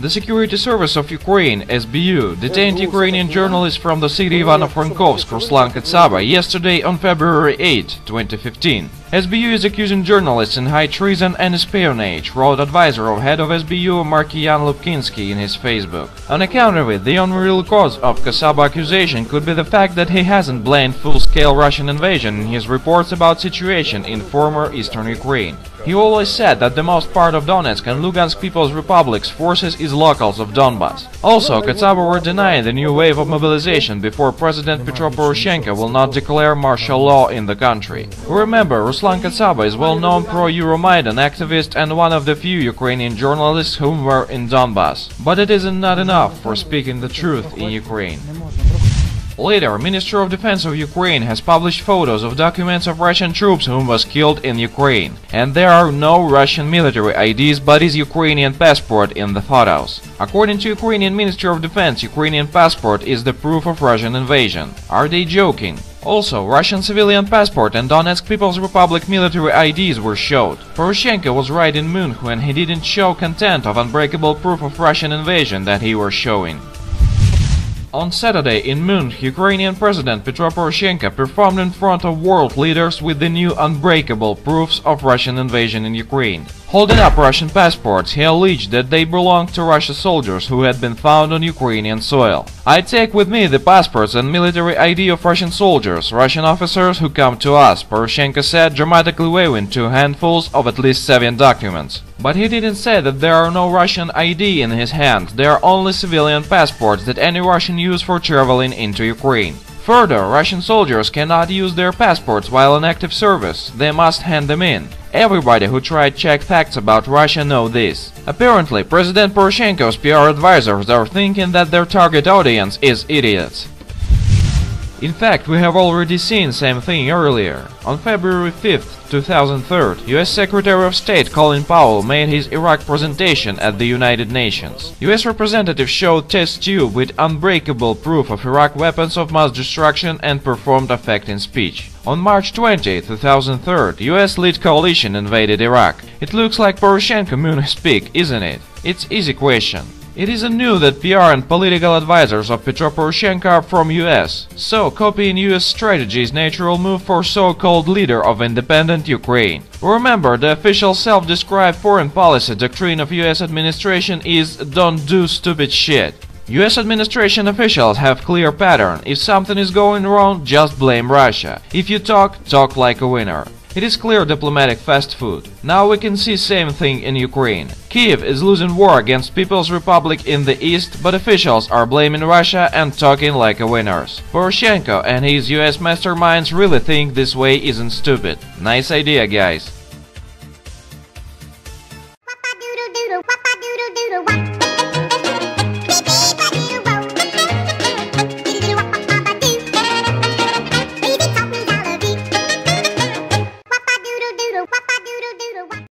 The Security Service of Ukraine, SBU, detained Ukrainian journalist from the city Ivano-Frankovsk Ruslan Katsaba yesterday on February 8, 2015. SBU is accusing journalists in high treason and espionage, wrote advisor of head of SBU Markian Lubkinsky in his Facebook. On account of it, the only real cause of Katsaba accusation could be the fact that he hasn't blamed full-scale Russian invasion in his reports about situation in former eastern Ukraine. He always said that the most part of Donetsk and Lugansk People's Republic's forces is locals of Donbass. Also, Katsaba were denying the new wave of mobilization before President Petro Poroshenko will not declare martial law in the country. Remember, Ruslan Katsaba is well-known pro-Euromaidan activist and one of the few Ukrainian journalists who were in Donbass. But it isn't not enough for speaking the truth in Ukraine. Later, Minister of Defense of Ukraine has published photos of documents of Russian troops whom was killed in Ukraine. And there are no Russian military IDs but is Ukrainian passport in the photos. According to Ukrainian Ministry of Defense, Ukrainian passport is the proof of Russian invasion. Are they joking? Also, Russian civilian passport and Donetsk People's Republic military IDs were showed. Poroshenko was right in Munich when he didn't show content of unbreakable proof of Russian invasion that he was showing. On Saturday in Munich, Ukrainian President Petro Poroshenko performed in front of world leaders with the new unbreakable proofs of Russian invasion in Ukraine. Holding up Russian passports, he alleged that they belonged to Russian soldiers who had been found on Ukrainian soil. I take with me the passports and military ID of Russian soldiers, Russian officers who come to us, Poroshenko said, dramatically waving two handfuls of at least 7 documents. But he didn't say that there are no Russian ID in his hand, there are only civilian passports that any Russian use for traveling into Ukraine. Further, Russian soldiers cannot use their passports while in active service, they must hand them in. Everybody who tried check facts about Russia know this. Apparently, President Poroshenko's PR advisors are thinking that their target audience is idiots. In fact, we have already seen same thing earlier. On February 5th, 2003, US Secretary of State Colin Powell made his Iraq presentation at the United Nations. US representative showed test tube with unbreakable proof of Iraq weapons of mass destruction and performed affecting speech. On March 20, 2003, US led coalition invaded Iraq. It looks like Poroshenko Munich speak, isn't it? It's easy question. It isn't new that PR and political advisors of Petro Poroshenko are from US, so copying US strategy is natural move for so-called leader of independent Ukraine. Remember, the official self-described foreign policy doctrine of US administration is "don't do stupid shit." US administration officials have clear pattern. If something is going wrong, just blame Russia. If you talk like a winner. It is clear diplomatic fast food. Now we can see same thing in Ukraine. Kiev is losing war against People's Republic in the east, but officials are blaming Russia and talking like a winners. Poroshenko and his US masterminds really think this way isn't stupid. Nice idea, guys.